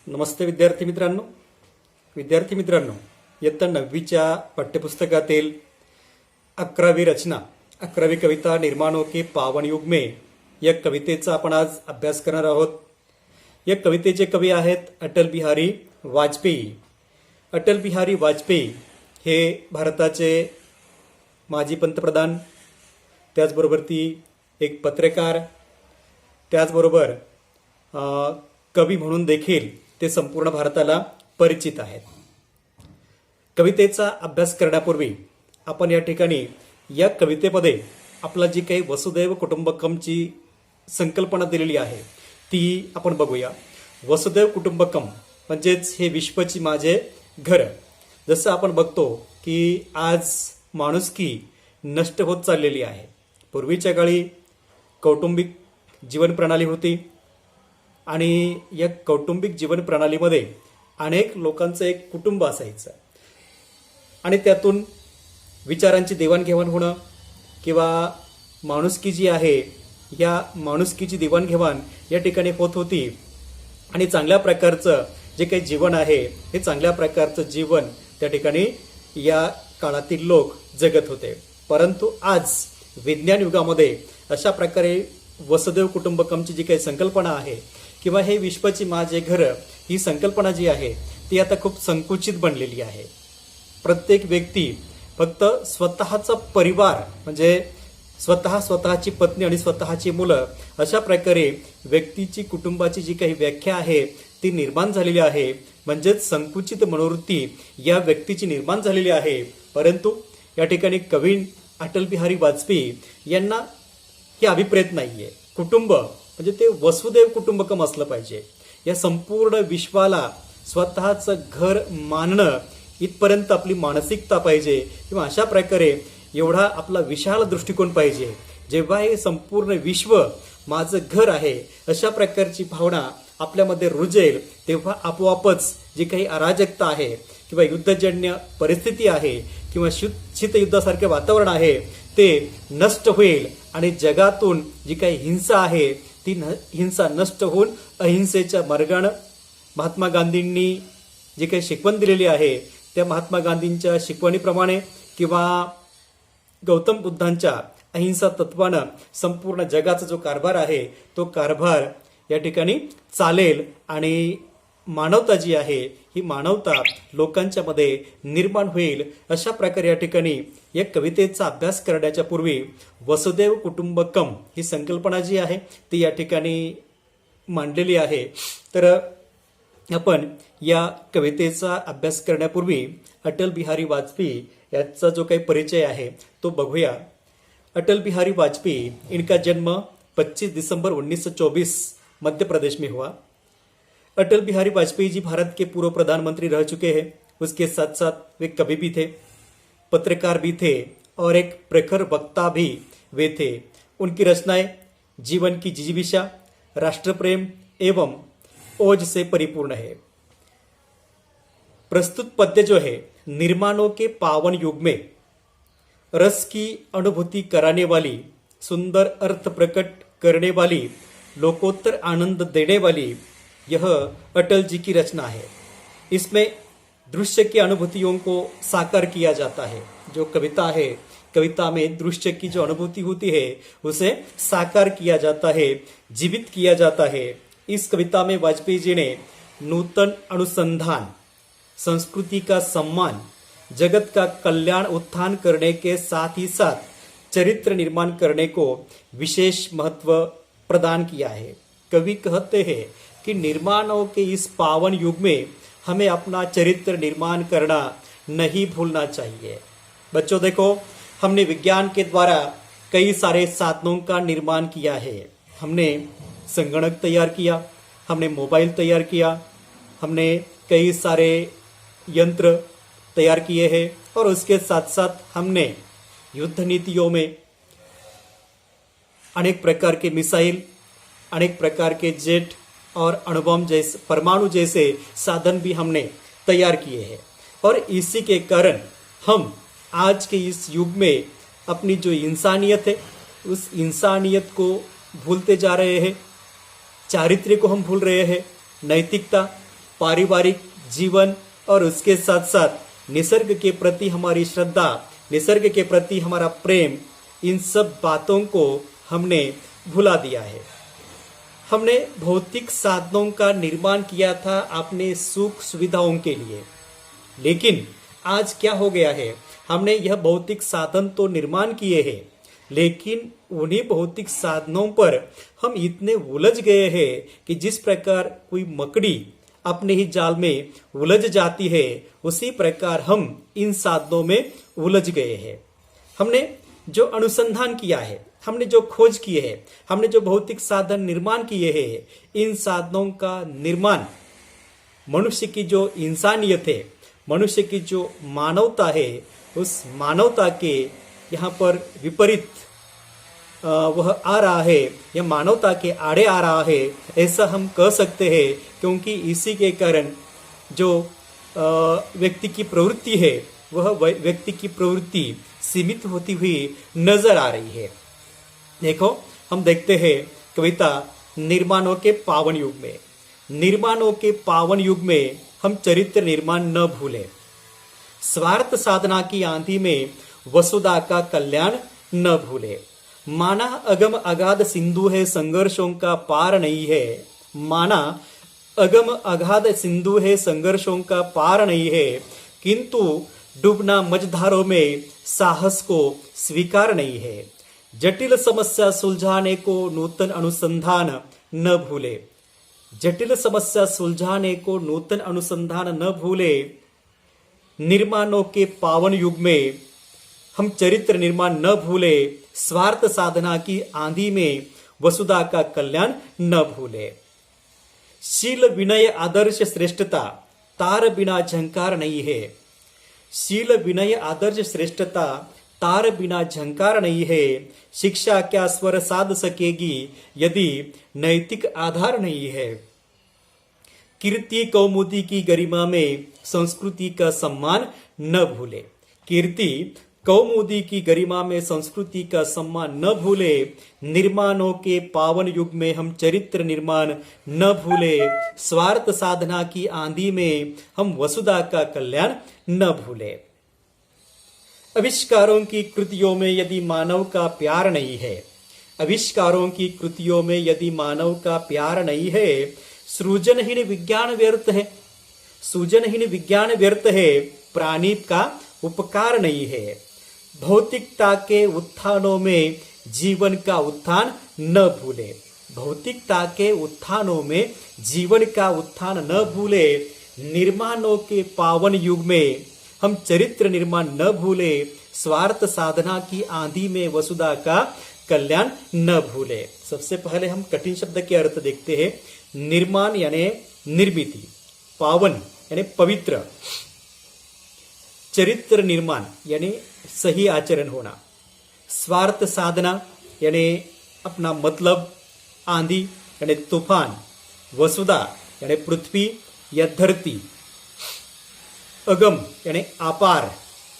नमस्ते विद्यार्थी मित्रांनो, इयत्ता 9वीच्या पाठ्यपुस्तकातील 11वी रचना 11वी कविता निर्माणों के पावन युग में या कवितेचा आपण आज अभ्यास करणार आहोत। या कवितेचे कवी आहेत अटल बिहारी वाजपेयी। अटल बिहारी वाजपेयी हे भारताचे माजी पंतप्रधान, त्याचबरोबर ती एक पत्रकार, त्याचबरोबर कवी म्हणून देखील ते संपूर्ण भारताला परिचित आहेत। कवितेचा अभ्यास करण्यापूर्वी आपण या ठिकाणी या कवितेमध्ये आपला जी काही वसुदैव कुटुंबकमची संकल्पना दिलेली आहे ती आपण बघूया। वसुदैव कुटुंबकम म्हणजेच हे विश्वची माझे घर। जसं आपण बघतो की आज माणुसकी नष्ट होत चाललेली आहे। पूर्वीच्या काळी कौटुंबिक जीवन प्रणाली होती आणि या कौटुंबिक जीवन प्रणालीमध्ये अनेक लोकांचं एक कुटुंब असायचं आणि त्यातून विचारांची देवाणघेवाण होणं किंवा माणुसकी जी आहे या माणुसकीची देवाणघेवाण या ठिकाणी होत होती आणि चांगल्या प्रकारचं जे काही जीवन आहे हे चांगल्या प्रकारचं जीवन त्या ठिकाणी या काळातील लोक जगत होते। परंतु आज विज्ञान युगामध्ये अशा प्रकारे वसुदैव कुटुंबकमची जी काही संकल्पना आहे किंवा हे विश्वाची माझे घर ही संकल्पना जी आहे ती आता खूप संकुचित बनलेली आहे। प्रत्येक व्यक्ती फक्त स्वतःचा परिवार म्हणजे स्वतःची पत्नी आणि स्वतःची मुलं अशा प्रकारे व्यक्तीची कुटुंबाची जी काही व्याख्या आहे ती निर्माण झालेली आहे। म्हणजेच संकुचित मनोवृत्ती या व्यक्तीची निर्माण झालेली आहे। परंतु या ठिकाणी कवी अटल बिहारी वाजपेयी यांना हे अभिप्रेत नाहीये। कुटुंब म्हणजे ते वसुदैव कुटुंबकम असलं पाहिजे। या संपूर्ण विश्वाला स्वतःचं घर मानणं इथपर्यंत आपली मानसिकता पाहिजे किंवा अशा प्रकारे एवढा आपला विशाल दृष्टिकोन पाहिजे। जेव्हा हे संपूर्ण विश्व माझं घर आहे अशा प्रकारची भावना आपल्यामध्ये रुजेल तेव्हा आपोआपच जी काही अराजकता आहे किंवा युद्धजन्य परिस्थिती आहे किंवा शीतयुद्धासारखे वातावरण आहे ते नष्ट होईल आणि जगातून जी काही हिंसा आहे ती हिंसा नष्ट होऊन अहिंसेच्या मार्गाने महात्मा गांधींनी जी काही शिकवण दिलेली आहे त्या महात्मा गांधींच्या शिकवणीप्रमाणे किंवा गौतम बुद्धांच्या अहिंसा तत्वानं संपूर्ण जगाचा जो कारभार आहे तो कारभार या ठिकाणी चालेल आणि मानवता जी आहे ही मानवता लोकांच्या मध्ये निर्माण होईल। अशा प्रकारे या ठिकाणी या कवितेचा अभ्यास करण्याच्या पूर्वी वसुदैव कुटुंबकम ही संकल्पना जी आहे ती या ठिकाणी मांडलेली आहे। तर आपण या कवितेचा अभ्यास करण्यापूर्वी अटल बिहारी वाजपेयी याचा जो काही परिचय है तो बघूया। अटल बिहारी वाजपेयी इनका जन्म 25 दिसंबर 1924 मध्य प्रदेश में हुआ। अटल बिहारी वाजपेयी जी भारत के पूर्व प्रधानमंत्री रह चुके हैं। उसके साथ साथ वे कवि भी थे, पत्रकार भी थे और एक प्रखर वक्ता भी वे थे। उनकी रचनाएं जीवन की जिजीविषा, राष्ट्रप्रेम एवं ओज से परिपूर्ण है। प्रस्तुत पद्य जो है निर्माणों के पावन युग में रस की अनुभूति कराने वाली, सुंदर अर्थ प्रकट करने वाली, लोकोत्तर आनंद देने वाली यह अटल जी की रचना है। इसमें दृश्य की अनुभूतियों को साकार किया जाता है। जो कविता है कविता में दृश्य की जो अनुभूति होती है उसे साकार किया जाता है, जीवित किया जाता है। इस कविता में वाजपेयी जी ने नूतन अनुसंधान, संस्कृति का सम्मान, जगत का कल्याण उत्थान करने के साथ ही साथ चरित्र निर्माण करने को विशेष महत्व प्रदान किया है। कवि कहते हैं कि निर्माणों के इस पावन युग में हमें अपना चरित्र निर्माण करना नहीं भूलना चाहिए। बच्चों देखो, हमने विज्ञान के द्वारा कई सारे साधनों का निर्माण किया है। हमने संगणक तैयार किया, हमने मोबाइल तैयार किया, हमने कई सारे यंत्र तैयार किए हैं और उसके साथ साथ हमने युद्ध नीतियों में अनेक प्रकार के मिसाइल, अनेक प्रकार के जेट और अणुबम जैसे परमाणु जैसे साधन भी हमने तैयार किए हैं। और इसी के कारण हम आज के इस युग में अपनी जो इंसानियत है उस इंसानियत को भूलते जा रहे हैं। चारित्र्य को हम भूल रहे हैं, नैतिकता, पारिवारिक जीवन और उसके साथ साथ निसर्ग के प्रति हमारी श्रद्धा, निसर्ग के प्रति हमारा प्रेम, इन सब बातों को हमने भुला दिया है। हमने भौतिक साधनों का निर्माण किया था अपने सुख सुविधाओं के लिए, लेकिन आज क्या हो गया है, हमने यह भौतिक साधन तो निर्माण किए हैं, लेकिन उन्हीं भौतिक साधनों पर हम इतने उलझ गए हैं कि जिस प्रकार कोई मकड़ी अपने ही जाल में उलझ जाती है, उसी प्रकार हम इन साधनों में उलझ गए हैं। हमने जो अनुसंधान किया है, हमने जो खोज की है, हमने जो भौतिक साधन निर्माण किए हैं, इन साधनों का निर्माण मनुष्य की जो इंसानियत है, मनुष्य की जो मानवता है, उस मानवता के यहाँ पर विपरीत वह आ रहा है, या मानवता के आड़े आ रहा है, ऐसा हम कह सकते हैं। क्योंकि इसी के कारण जो व्यक्ति की प्रवृत्ति है, वह व्यक्ति की प्रवृत्ति सीमित होती हुई नजर आ रही है। देखो, हम देखते हैं कविता निर्माणों के पावन युग में, निर्माणों के पावन युग में हम चरित्र निर्माण न भूलें। स्वार्थ साधना की आंधी में वसुधा का कल्याण न भूले। माना अगम अगाध सिंधु है, संघर्षों का पार नहीं है। माना अगम अगाध सिंधु है, संघर्षों का पार नहीं है, किंतु डूबना मझधारों में साहस को स्वीकार नहीं है। जटिल समस्या सुलझाने को नूतन अनुसंधान न भूले। जटिल समस्या सुलझाने को नूतन अनुसंधान न भूले। निर्माणों के पावन युग में हम चरित्र निर्माण न भूले। स्वार्थ साधना की आंधी में वसुधा का कल्याण न भूले। शील विनय आदर्श श्रेष्ठता तार बिना झंकार नहीं है। शील विनय आदर्श श्रेष्ठता तार बिना झंकार नहीं है। शिक्षा क्या स्वर साध सकेगी यदि नैतिक आधार नहीं है। कीर्ति कौमुदी की गरिमा में संस्कृति का सम्मान न भूले। कीर्ति कौमुदी की गरिमा में संस्कृति का सम्मान न भूले। निर्माणों के पावन युग में हम चरित्र निर्माण न भूले। स्वार्थ साधना की आंधी में हम वसुधा का कल्याण न भूले। आविष्कारों की कृतियों में यदि मानव का प्यार नहीं है, आविष्कारों की कृतियों में यदि मानव का प्यार नहीं है, सृजनहीन विज्ञान व्यर्थ है। सृजनहीन विज्ञान व्यर्थ है, प्राणी का उपकार नहीं है। भौतिकता के उत्थानों में जीवन का उत्थान न भूले। भौतिकता के उत्थानों में जीवन का उत्थान न भूले। निर्माणों के पावन युग में हम चरित्र निर्माण न भूले। स्वार्थ साधना की आंधी में वसुधा का कल्याण न भूले। सबसे पहले हम कठिन शब्द के अर्थ देखते हैं। निर्माण यानी निर्मिति, पावन यानी पवित्र, चरित्र निर्माण यानी सही आचरण होना, स्वार्थ साधना यानी अपना मतलब, आंधी यानी तूफान, वसुधा यानी पृथ्वी या धरती, अगम यानी अपार,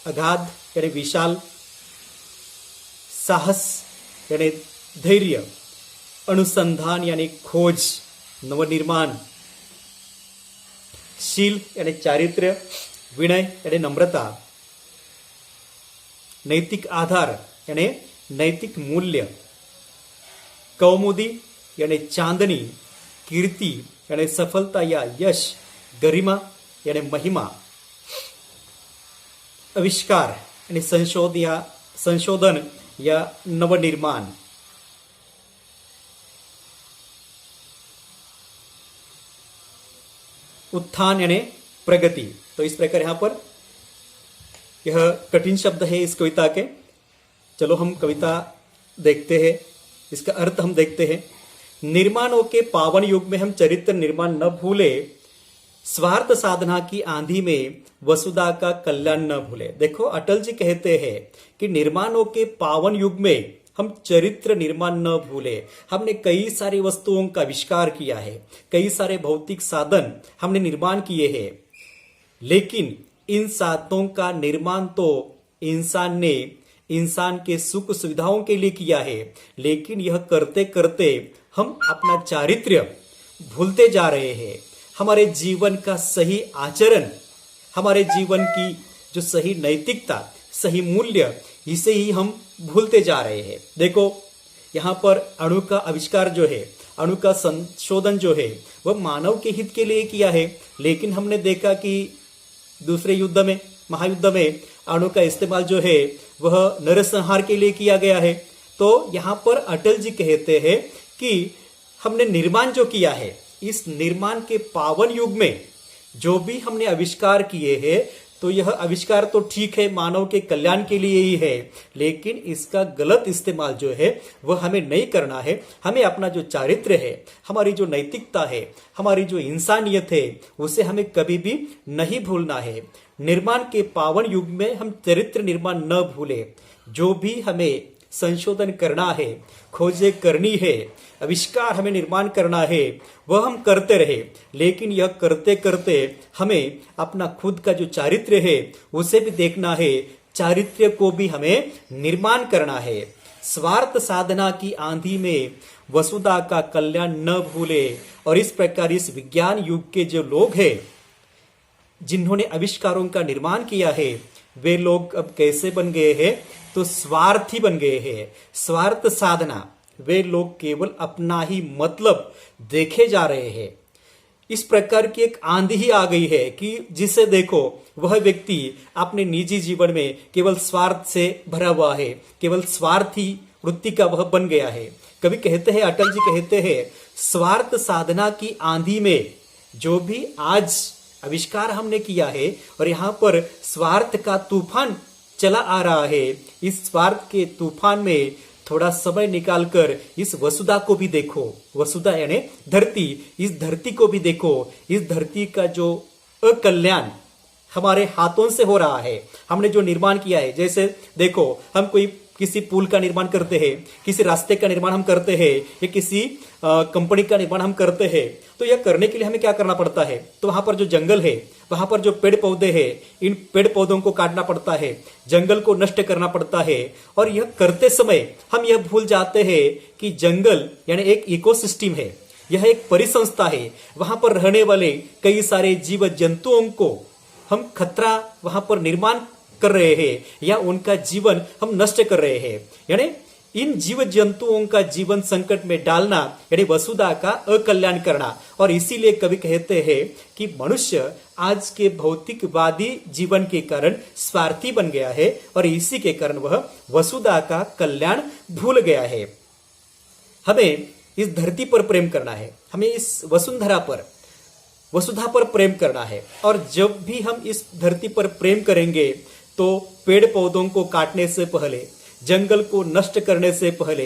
अगाध यानी विशाल, साहस यानी धैर्य, अनुसंधान यानी खोज, नवनिर्माण, शील यानी चारित्र्य, विनय यानी नम्रता, नैतिक आधार यानी नैतिक मूल्य, कौमुदी यानी चांदनी, कीर्ति यानी सफलता या यश, गरिमा यानी महिमा, आविष्कार यानी संशोधन या नवनिर्माण, उत्थान यानी प्रगति। तो इस प्रकार यहां पर यह कठिन शब्द है इस कविता के। चलो हम कविता देखते हैं, इसका अर्थ हम देखते हैं। निर्माणों के पावन युग में हम चरित्र निर्माण न भूले। स्वार्थ साधना की आंधी में वसुधा का कल्याण न भूले। देखो, अटल जी कहते हैं कि निर्माणों के पावन युग में हम चरित्र निर्माण न भूले। हमने कई सारी वस्तुओं का आविष्कार किया है, कई सारे भौतिक साधन हमने निर्माण किए हैं, लेकिन इन साधनों का निर्माण तो इंसान ने इंसान के सुख सुविधाओं के लिए किया है, लेकिन यह करते करते हम अपना चारित्र्य भूलते जा रहे हैं। हमारे जीवन का सही आचरण, हमारे जीवन की जो सही नैतिकता, सही मूल्य, इसे ही हम भूलते जा रहे हैं। देखो यहाँ पर अणु का आविष्कार जो है, अणु का संशोधन जो है, वह मानव के हित के लिए किया है, लेकिन हमने देखा कि दूसरे युद्ध में, महायुद्ध में अणु का इस्तेमाल जो है वह नरसंहार के लिए किया गया है। तो यहाँ पर अटल जी कहते हैं कि हमने निर्माण जो किया है, इस निर्माण के पावन युग में जो भी हमने आविष्कार किए हैं, तो यह आविष्कार तो ठीक है, मानव के कल्याण के लिए ही है, लेकिन इसका गलत इस्तेमाल जो है वह हमें नहीं करना है। हमें अपना जो चारित्र्य है, हमारी जो नैतिकता है, हमारी जो इंसानियत है, उसे हमें कभी भी नहीं भूलना है। निर्माण के पावन युग में हम चरित्र निर्माण न भूले। जो भी हमें संशोधन करना है, खोजें करनी है, आविष्कार हमें निर्माण करना है, वह हम करते रहे, लेकिन यह करते करते हमें अपना खुद का जो चारित्र्य है उसे भी देखना है, चारित्र्य को भी हमें निर्माण करना है। स्वार्थ साधना की आंधी में वसुधा का कल्याण न भूले। और इस प्रकार इस विज्ञान युग के जो लोग हैं, जिन्होंने आविष्कारों का निर्माण किया है, वे लोग अब कैसे बन गए हैं, तो स्वार्थी बन गए हैं। स्वार्थ साधना, वे लोग केवल अपना ही मतलब देखे जा रहे हैं। इस प्रकार की एक आंधी ही आ गई है कि जिसे देखो वह व्यक्ति अपने निजी जीवन में केवल स्वार्थ से भरा हुआ है, केवल स्वार्थी वृत्ति का वह बन गया है। कभी कहते हैं, अटल जी कहते हैं, स्वार्थ साधना की आंधी में जो भी आज आविष्कार हमने किया है और यहाँ पर स्वार्थ का तूफान चला आ रहा है, इस स्वार्थ के तूफान में थोड़ा समय निकालकर इस वसुधा को भी देखो। वसुधा यानी धरती, इस धरती को भी देखो। इस धरती का जो अकल्याण हमारे हाथों से हो रहा है, हमने जो निर्माण किया है, जैसे देखो हम कोई किसी पुल का निर्माण करते हैं, किसी रास्ते का निर्माण हम करते हैं, या किसी कंपनी का निर्माण हम करते हैं, तो यह करने के लिए हमें क्या करना पड़ता है, तो वहां पर जो जंगल है, वहां पर जो पेड़ पौधे हैं, इन पेड़ पौधों को काटना पड़ता है, जंगल को नष्ट करना पड़ता है। और यह करते समय हम यह भूल जाते हैं कि जंगल यानी एक इकोसिस्टम है, यह एक परिसंस्था है। वहां पर रहने वाले कई सारे जीव जंतुओं को हम खतरा वहां पर निर्माण कर रहे हैं, या उनका जीवन हम नष्ट कर रहे हैं, यानी इन जीव जंतुओं का जीवन संकट में डालना, यानी वसुधा का अकल्याण करना। और इसीलिए कवि कहते हैं कि मनुष्य आज के भौतिकवादी जीवन के कारण स्वार्थी बन गया है, और इसी के कारण वह वसुधा का कल्याण भूल गया है। हमें इस धरती पर प्रेम करना है, हमें इस वसुंधरा पर, वसुधा पर प्रेम करना है। और जब भी हम इस धरती पर प्रेम करेंगे, तो पेड़ पौधों को काटने से पहले, जंगल को नष्ट करने से पहले,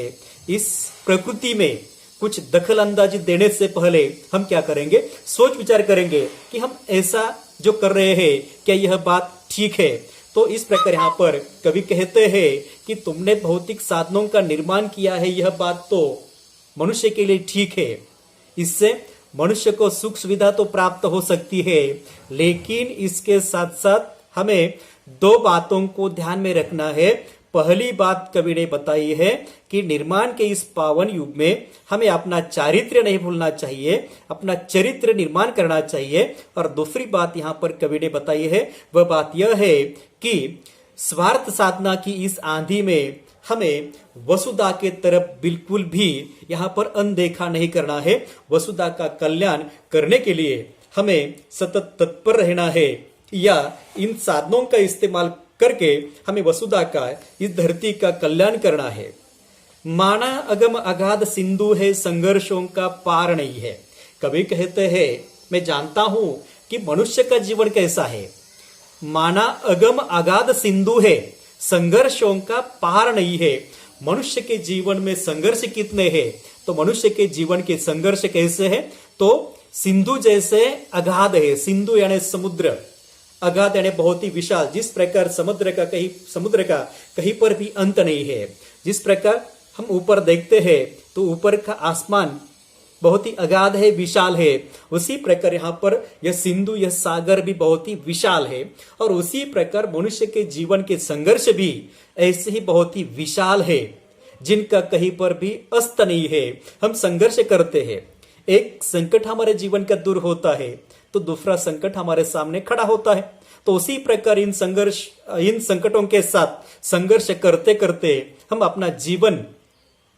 इस प्रकृति में कुछ दखल अंदाजी देने से पहले हम क्या करेंगे, सोच विचार करेंगे कि हम ऐसा जो कर रहे हैं, क्या यह बात ठीक है। तो इस प्रकार यहाँ पर कवि कहते हैं कि तुमने भौतिक साधनों का निर्माण किया है, यह बात तो मनुष्य के लिए ठीक है, इससे मनुष्य को सुख सुविधा तो प्राप्त हो सकती है, लेकिन इसके साथ साथ हमें दो बातों को ध्यान में रखना है। पहली बात कवि ने बताई है कि निर्माण के इस पावन युग में हमें अपना चारित्र्य नहीं भूलना चाहिए, अपना चरित्र निर्माण करना चाहिए। और दूसरी बात यहाँ पर कवि ने बताई है, वह बात यह है कि स्वार्थ साधना की इस आंधी में हमें वसुधा के तरफ बिल्कुल भी यहाँ पर अनदेखा नहीं करना है। वसुधा का कल्याण करने के लिए हमें सतत तत्पर रहना है, या इन साधनों का इस्तेमाल करके हमें वसुधा का, इस धरती का कल्याण करना है। माना अगम अगाध सिंधु है, संघर्षों का पार नहीं है। कभी कहते हैं, मैं जानता हूं कि मनुष्य का जीवन कैसा है। माना अगम अगाध सिंधु है, संघर्षों का पार नहीं है। मनुष्य के जीवन में संघर्ष कितने हैं, तो मनुष्य के जीवन के संघर्ष कैसे है, तो सिंधु जैसे अगाध है। सिंधु यानी समुद्र, अगाध यानी बहुत ही विशाल। जिस प्रकार समुद्र का कहीं पर भी अंत नहीं है, जिस प्रकार हम ऊपर देखते हैं तो ऊपर का आसमान बहुत ही अगाध है, विशाल है, उसी प्रकार यहाँ पर यह सिंधु, यह सागर भी बहुत ही विशाल है। और उसी प्रकार मनुष्य के जीवन के संघर्ष भी ऐसे ही बहुत ही विशाल है, जिनका कहीं पर भी अंत नहीं है। हम संघर्ष करते हैं, एक संकट हमारे जीवन का दूर होता है तो दूसरा संकट हमारे सामने खड़ा होता है। तो उसी प्रकार इन संकटों के साथ संघर्ष करते करते हम अपना जीवन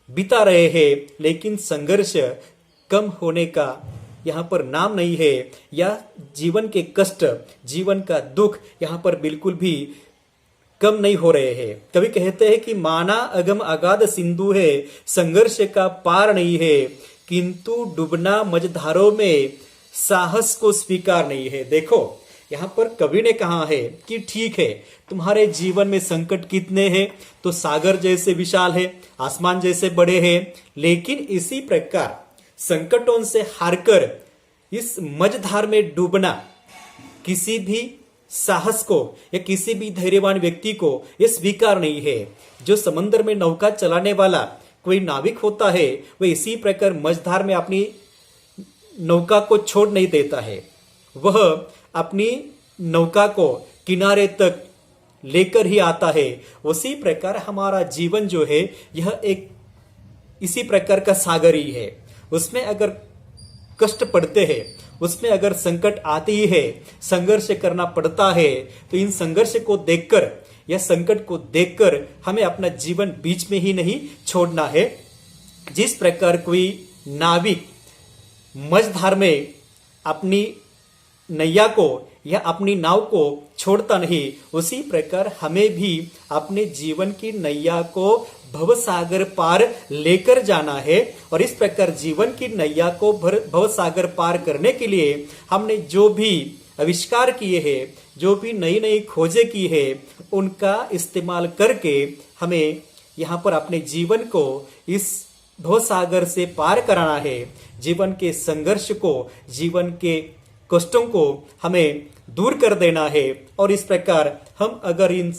बिता रहे हैं, लेकिन संघर्ष कम होने का यहाँ पर नाम नहीं है, या जीवन के कष्ट, जीवन का दुख यहाँ पर बिल्कुल भी कम नहीं हो रहे हैं। कभी कहते हैं कि माना अगम अगाध सिंधु है, संघर्ष का पार नहीं है, किंतु डूबना मझधारों में साहस को स्वीकार नहीं है। देखो यहाँ पर कवि ने कहा है कि ठीक है, तुम्हारे जीवन में संकट कितने हैं, तो सागर जैसे विशाल है, आसमान जैसे बड़े हैं, लेकिन इसी प्रकार संकटों से हारकर इस मझधार में डूबना किसी भी साहस को या किसी भी धैर्यवान व्यक्ति को यह स्वीकार नहीं है। जो समंदर में नौका चलाने वाला कोई नाविक होता है, वह इसी प्रकार मझधार में अपनी नौका को छोड़ नहीं देता है, वह अपनी नौका को किनारे तक लेकर ही आता है। उसी प्रकार हमारा जीवन जो है यह एक इसी प्रकार का सागर ही है। उसमें अगर कष्ट पड़ते हैं, उसमें अगर संकट आती ही है, संघर्ष करना पड़ता है, तो इन संघर्ष को देखकर या संकट को देखकर हमें अपना जीवन बीच में ही नहीं छोड़ना है। जिस प्रकार कोई नाविक मझधार में अपनी नैया को या अपनी नाव को छोड़ता नहीं, उसी प्रकार हमें भी अपने जीवन की नैया को भवसागर पार लेकर जाना है। और इस प्रकार जीवन की नैया को भवसागर पार करने के लिए हमने जो भी आविष्कार किए हैं, जो भी नई नई खोजें की है, उनका इस्तेमाल करके हमें यहाँ पर अपने जीवन को इस भवसागर से पार कराना है। जीवन के संघर्ष को, जीवन के कष्टों को हमें दूर कर देना है। और इस प्रकार हम अगर इन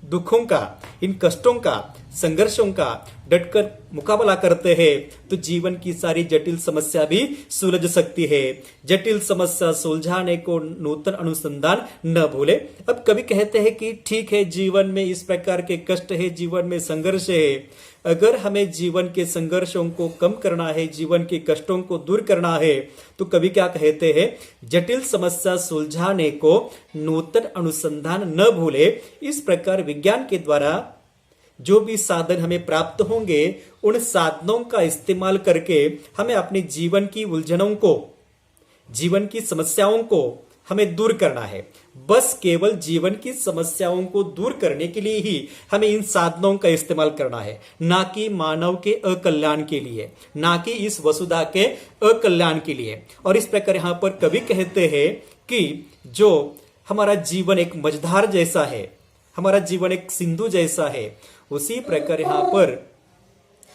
दुखों का, इन कष्टों का, संघर्षों का डटकर मुकाबला करते हैं, तो जीवन की सारी जटिल समस्या भी सुलझ सकती है। जटिल समस्या सुलझाने को नूतन अनुसंधान न भूले। अब कभी कहते हैं कि ठीक है, जीवन में इस प्रकार के कष्ट है, जीवन में संघर्ष है, अगर हमें जीवन के संघर्षों को कम करना है, जीवन के कष्टों को दूर करना है, तो कभी क्या कहते हैं, जटिल समस्या सुलझाने को नूतन अनुसंधान न भूले। इस प्रकार विज्ञान के द्वारा जो भी साधन हमें प्राप्त होंगे, उन साधनों का इस्तेमाल करके हमें अपने जीवन की उलझनों को, जीवन की समस्याओं को हमें दूर करना है। बस केवल जीवन की समस्याओं को दूर करने के लिए ही हमें इन साधनों का इस्तेमाल करना है, ना कि मानव के अकल्याण के लिए, ना कि इस वसुधा के अकल्याण के लिए। और इस प्रकार यहाँ पर कवि कहते हैं कि जो हमारा जीवन एक मझधार जैसा है, हमारा जीवन एक सिंधु जैसा है, उसी प्रकार यहाँ पर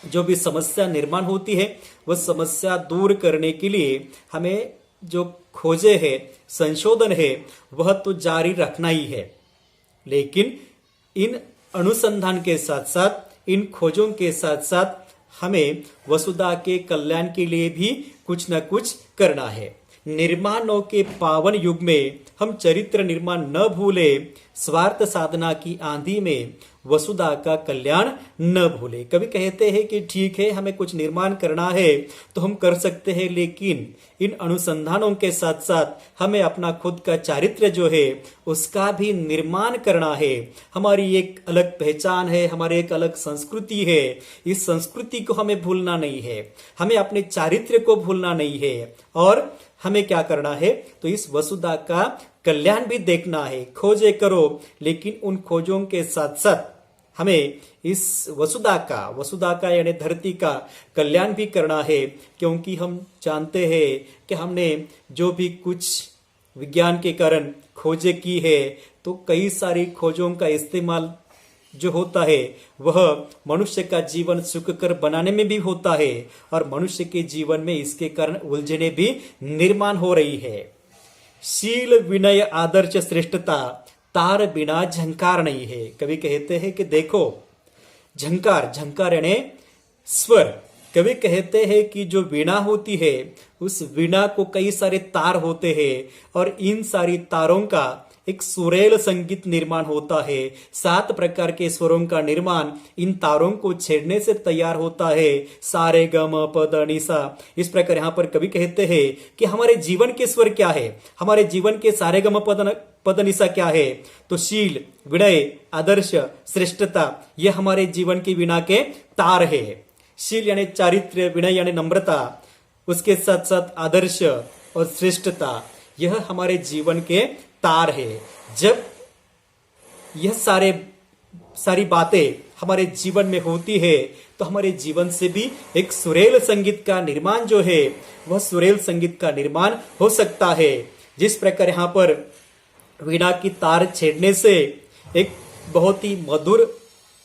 जो भी समस्या निर्माण होती है, वह समस्या दूर करने के लिए हमें जो खोजे है, संशोधन है, वह तो जारी रखना ही है। लेकिन इन अनुसंधान के साथ साथ, इन खोजों के साथ साथ हमें वसुधा के कल्याण के लिए भी कुछ न कुछ करना है। निर्माणों के पावन युग में हम चरित्र निर्माण न भूले, स्वार्थ साधना की आंधी में वसुधा का कल्याण न भूले। कभी कहते हैं कि ठीक है, हमें कुछ निर्माण करना है तो हम कर सकते हैं, लेकिन इन अनुसंधानों के साथ साथ हमें अपना खुद का चारित्र जो है उसका भी निर्माण करना है। हमारी एक अलग पहचान है, हमारी एक अलग संस्कृति है, इस संस्कृति को हमें भूलना नहीं है, हमें अपने चारित्र को भूलना नहीं है। और हमें क्या करना है, तो इस वसुधा का कल्याण भी देखना है। खोजे करो, लेकिन उन खोजों के साथ साथ हमें इस वसुधा का यानी धरती का कल्याण भी करना है। क्योंकि हम जानते हैं कि हमने जो भी कुछ विज्ञान के कारण खोजें की है, तो कई सारी खोजों का इस्तेमाल जो होता है वह मनुष्य का जीवन सुखकर बनाने में भी होता है, और मनुष्य के जीवन में इसके कारण उलझने भी निर्माण हो रही है। शील विनय आदर्श श्रेष्ठता तार बिना झंकार नहीं है। कवि कहते हैं कि देखो, झंकार यानी स्वर। कवि कहते हैं कि जो वीणा होती है, उस वीणा को कई सारे तार होते हैं, और इन सारी तारों का एक सुरेल संगीत निर्माण होता है। 7 प्रकार के स्वरों का निर्माण इन तारों को छेड़ने से तैयार होता है। सारे गम पद निसा। इस प्रकार यहाँ पर कवि कहते हैं कि हमारे जीवन के स्वर क्या है, हमारे जीवन के सारे गम पद निसा क्या है, तो शील, विनय, आदर्श, श्रेष्ठता ये हमारे जीवन की वीणा के तार है। शील यानी चारित्र्य, विनय यानी नम्रता, उसके साथ साथ आदर्श और श्रेष्ठता यह हमारे जीवन के तार है। जब यह सारी बातें हमारे जीवन में होती है तो हमारे जीवन से भी एक सुरेल संगीत का निर्माण जो है वह सुरेल संगीत का निर्माण हो सकता है। जिस प्रकार यहाँ पर वीणा की तार छेड़ने से एक बहुत ही मधुर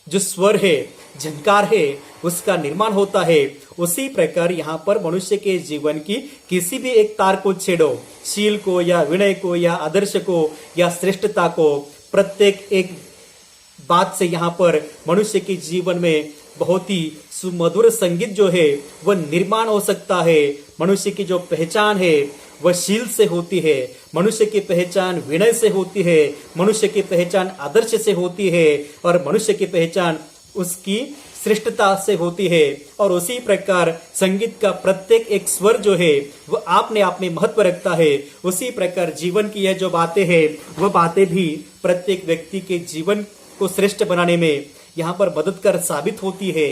जो स्वर है, झंकार है, उसका निर्माण होता है, उसी प्रकार यहाँ पर मनुष्य के जीवन की किसी भी एक तार को छेड़ो, शील को या विनय को या आदर्श को या श्रेष्ठता को, प्रत्येक एक बात से यहाँ पर मनुष्य के जीवन में बहुत ही सुमधुर संगीत जो है वह निर्माण हो सकता है। मनुष्य की जो पहचान है वह शील से होती है, मनुष्य की पहचान विनय से होती है, मनुष्य की पहचान आदर्श से होती है और मनुष्य की पहचान उसकी श्रेष्ठता से होती है। और उसी प्रकार संगीत का प्रत्येक एक स्वर जो है वह अपने आप में महत्व रखता है। उसी प्रकार जीवन की यह जो बातें हैं वह बातें भी प्रत्येक व्यक्ति के जीवन को श्रेष्ठ बनाने में यहाँ पर मददगार साबित होती है।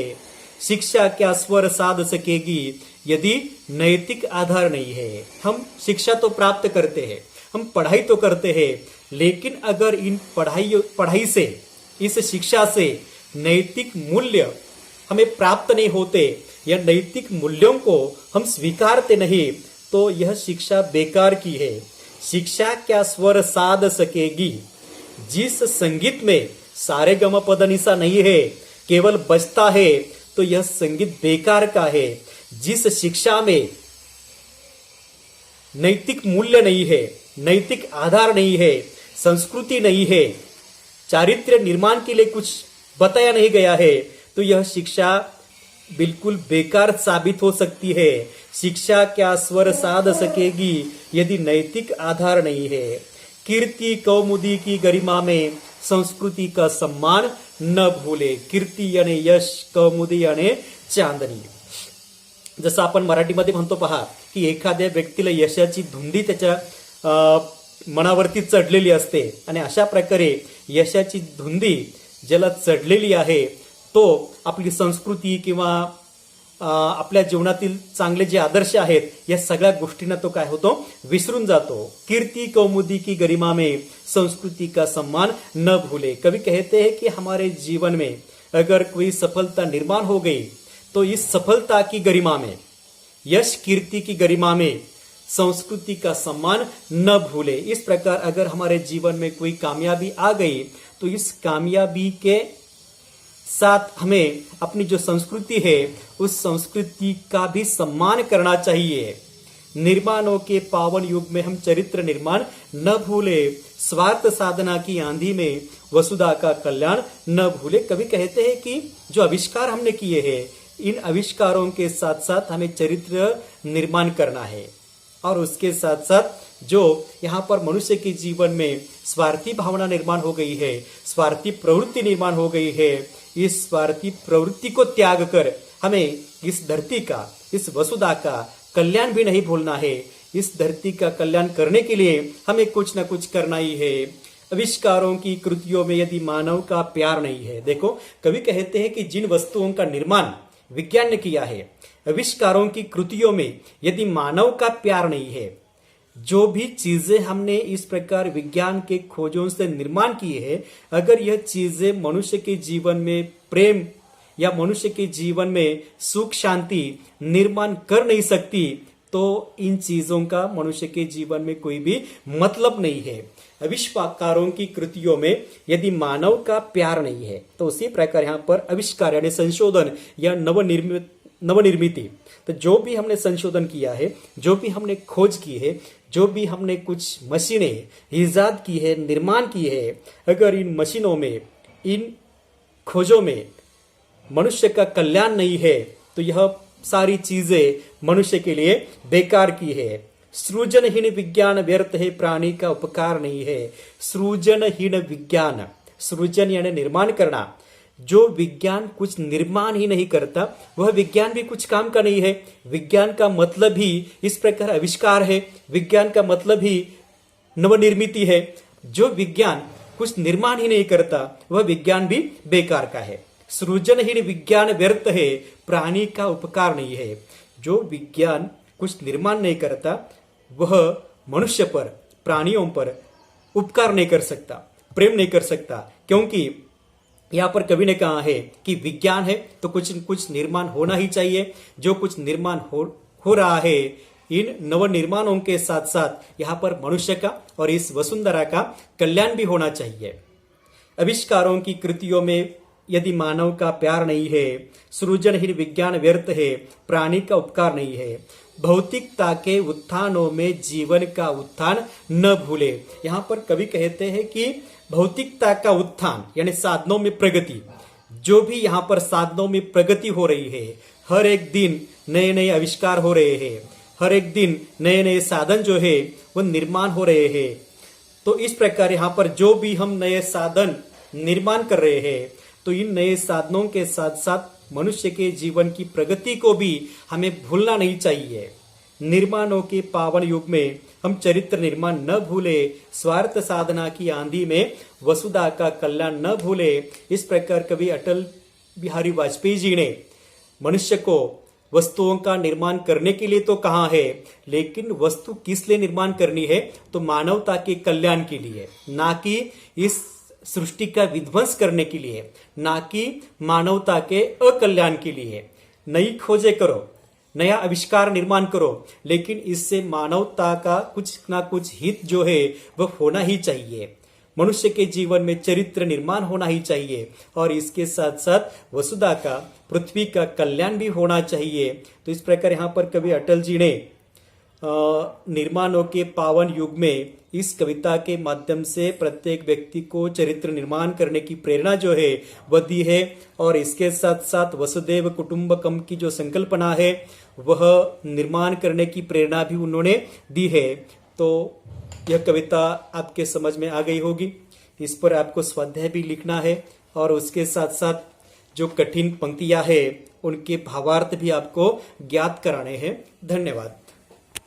शिक्षा क्या स्वर साध सकेगी यदि नैतिक आधार नहीं है। हम शिक्षा तो प्राप्त करते हैं, हम पढ़ाई तो करते हैं, लेकिन अगर इन पढ़ाई से, इस शिक्षा से नैतिक मूल्य हमें प्राप्त नहीं होते या नैतिक मूल्यों को हम स्वीकारते नहीं तो यह शिक्षा बेकार की है। शिक्षा क्या स्वर साध सकेगी, जिस संगीत में सारे गम पद निसा नहीं है, केवल बजता है, तो यह संगीत बेकार का है। जिस शिक्षा में नैतिक मूल्य नहीं है, नैतिक आधार नहीं है, संस्कृति नहीं है, चारित्र्य निर्माण के लिए कुछ बताया नहीं गया है, तो यह शिक्षा बिल्कुल बेकार साबित हो सकती है। शिक्षा क्या स्वर साध सकेगी यदि नैतिक आधार नहीं है। कीर्ति कौमुदी की गरिमा में संस्कृति का सम्मान न भूले। कीर्ती यानी यश, कौमुदी यानी चांदणी। जसं आपण मराठीमध्ये म्हणतो पहा की एखाद्या व्यक्तीला यशाची धुंदी त्याच्या मनावरती चढलेली असते आणि अशा प्रकारे यशाची धुंदी ज्याला चढलेली आहे तो आपली संस्कृती किंवा आपल्या जीवनातील चांगले जे आदर्श आहेत या सगळ्या गोष्टींना तो काय होतो, विसरून जातो। कीर्ति कौमुदी की गरिमा में संस्कृति का सम्मान न भूले। कवि कहते हैं कि हमारे जीवन में अगर कोई सफलता निर्माण हो गई तो इस सफलता की गरिमा में, यश कीर्ति की गरिमा में संस्कृति का सम्मान न भूले। इस प्रकार अगर हमारे जीवन में कोई कामयाबी आ गई तो इस कामयाबी के साथ हमें अपनी जो संस्कृति है उस संस्कृति का भी सम्मान करना चाहिए। निर्माणों के पावन युग में हम चरित्र निर्माण न भूले। स्वार्थ साधना की आंधी में वसुधा का कल्याण न भूले। कवि कहते हैं कि जो आविष्कार हमने किए हैं इन आविष्कारों के साथ साथ हमें चरित्र निर्माण करना है और उसके साथ साथ जो यहाँ पर मनुष्य के जीवन में स्वार्थी भावना निर्माण हो गई है, स्वार्थी प्रवृत्ति निर्माण हो गई है, इस स्वार्थी प्रवृत्ति को त्याग कर हमें इस धरती का, इस वसुधा का कल्याण भी नहीं भूलना है। इस धरती का कल्याण करने के लिए हमें कुछ न कुछ करना ही है। आविष्कारों की कृतियों में यदि मानव का प्यार नहीं है, देखो कवि कहते हैं कि जिन वस्तुओं का निर्माण विज्ञान ने किया है, आविष्कारों की कृतियों में यदि मानव का प्यार नहीं है, जो भी चीजें हमने इस प्रकार विज्ञान के खोजों से निर्माण की है, अगर यह चीजें मनुष्य के जीवन में प्रेम या मनुष्य के जीवन में सुख शांति निर्माण कर नहीं सकती तो इन चीजों का मनुष्य के जीवन में कोई भी मतलब नहीं है। आविष्कारों की कृतियों में यदि मानव का प्यार नहीं है तो उसी प्रकार यहाँ पर आविष्कार यानी संशोधन या नवनिर्मिति, तो जो भी हमने संशोधन किया है, जो भी हमने खोज की है, जो भी हमने कुछ मशीनें ईजाद की है, निर्माण की है, अगर इन मशीनों में, इन खोजों में मनुष्य का कल्याण नहीं है तो यह सारी चीजें मनुष्य के लिए बेकार की है। सृजनहीन विज्ञान व्यर्थ है, प्राणी का उपकार नहीं है। सृजनहीन विज्ञान, सृजन यानी निर्माण करना, जो विज्ञान कुछ निर्माण ही नहीं करता वह विज्ञान भी कुछ काम का नहीं है। विज्ञान का मतलब ही इस प्रकार आविष्कार है, विज्ञान का मतलब ही नवनिर्मिति है। जो विज्ञान कुछ निर्माण ही नहीं करता वह विज्ञान भी बेकार का है। सृजनहीन विज्ञान व्यर्थ है, प्राणी का उपकार नहीं है। जो विज्ञान कुछ निर्माण नहीं करता वह मनुष्य पर, प्राणियों पर उपकार नहीं कर सकता, प्रेम नहीं कर सकता, क्योंकि यहाँ पर कवि ने कहा है कि विज्ञान है तो कुछ निर्माण होना ही चाहिए। जो कुछ निर्माण हो रहा है, इन नवनिर्माणों के साथ साथ यहाँ पर मनुष्य का और इस वसुंधरा का कल्याण भी होना चाहिए। आविष्कारों की कृतियों में यदि मानव का प्यार नहीं है, सृजनहीन विज्ञान व्यर्थ है, प्राणी का उपकार नहीं है। भौतिकता के उत्थानों में जीवन का उत्थान न भूले। यहाँ पर कवि कहते हैं कि भौतिकता का उत्थान यानी साधनों में प्रगति, जो भी यहाँ पर साधनों में प्रगति हो रही है, हर एक दिन नए नए आविष्कार हो रहे हैं, हर एक दिन नए नए साधन जो है वो निर्माण हो रहे हैं। तो इस प्रकार यहाँ पर जो भी हम नए साधन निर्माण कर रहे हैं, तो इन नए साधनों के साथ साथ मनुष्य के जीवन की प्रगति को भी हमें भूलना नहीं चाहिए। निर्माणों के पावन युग में हम चरित्र निर्माण न भूले, स्वार्थ साधना की आंधी में वसुधा का कल्याण न भूले। इस प्रकार कवि अटल बिहारी वाजपेयी जी ने मनुष्य को वस्तुओं का निर्माण करने के लिए तो कहा है, लेकिन वस्तु किस लिए निर्माण करनी है, तो मानवता के कल्याण के लिए, ना कि इस सृष्टि का विध्वंस करने के लिए, ना कि मानवता के अकल्याण के लिए। नई खोजें करो, नया आविष्कार निर्माण करो, लेकिन इससे मानवता का कुछ ना कुछ हित जो है वह होना ही चाहिए। मनुष्य के जीवन में चरित्र निर्माण होना ही चाहिए और इसके साथ साथ वसुधा का, पृथ्वी का कल्याण भी होना चाहिए। तो इस प्रकार यहाँ पर कवि अटल जी ने निर्माणों के पावन युग में इस कविता के माध्यम से प्रत्येक व्यक्ति को चरित्र निर्माण करने की प्रेरणा जो है वह दी है। और इसके साथ साथ वसुदेव कुटुंबकम की जो संकल्पना है वह निर्माण करने की प्रेरणा भी उन्होंने दी है। तो यह कविता आपके समझ में आ गई होगी। इस पर आपको स्वाध्याय भी लिखना है और उसके साथ साथ जो कठिन पंक्तियां हैं उनके भावार्थ भी आपको ज्ञात कराने हैं। धन्यवाद।